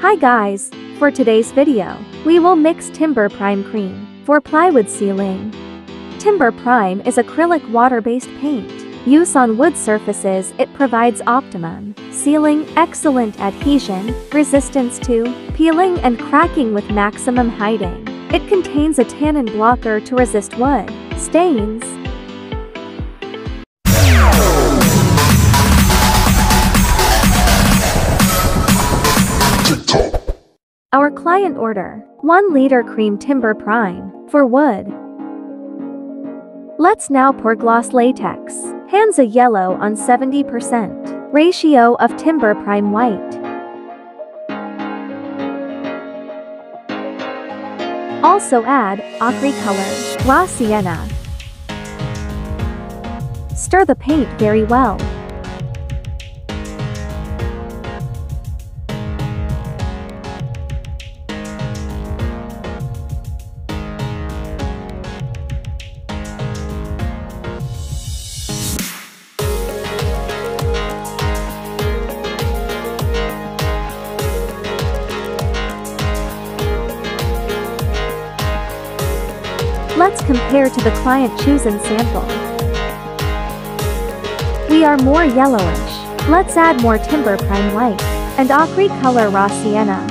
Hi guys, for today's video, we will mix Timber Prime Cream for plywood sealing. Timber Prime is acrylic water-based paint. Use on wood surfaces, it provides optimum sealing, excellent adhesion, resistance to peeling and cracking with maximum hiding. It contains a tannin blocker to resist wood stains. Our client order 1 liter cream Timber Prime for wood. Let's now pour gloss latex. Hands a yellow on 70%. Ratio of Timber Prime white. Also add Acrylic raw sienna. Stir the paint very well. Let's compare to the client chosen sample. We are more yellowish. Let's add more Timber Prime white and Acrylic raw sienna.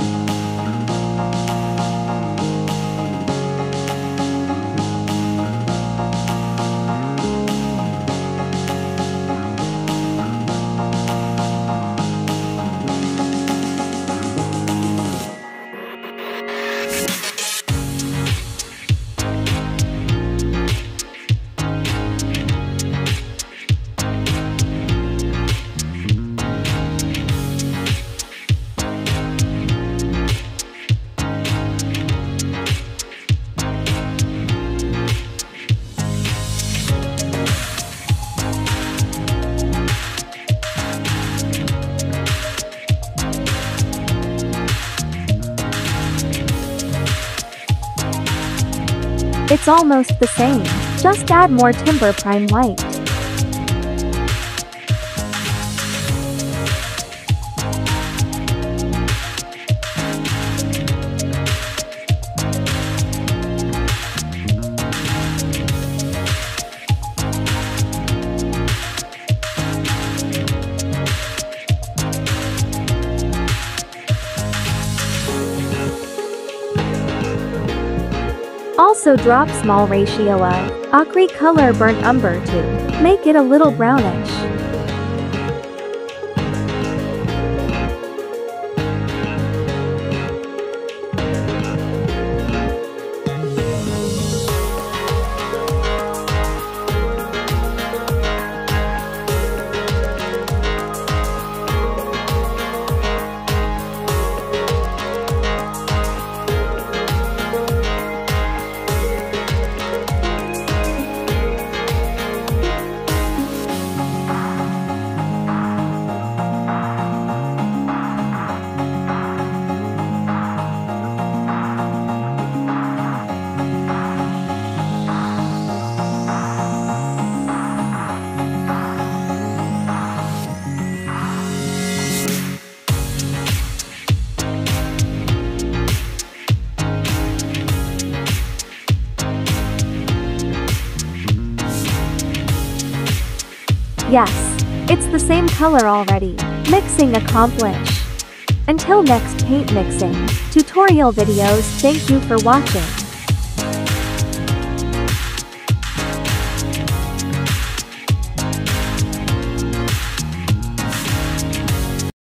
It's almost the same. Just add more Timber Prime white. Also drop small ratio of Acrylic burnt umber to make it a little brownish. Yes, it's the same color already. Mixing accomplished. Until next paint mixing tutorial videos, thank you for watching.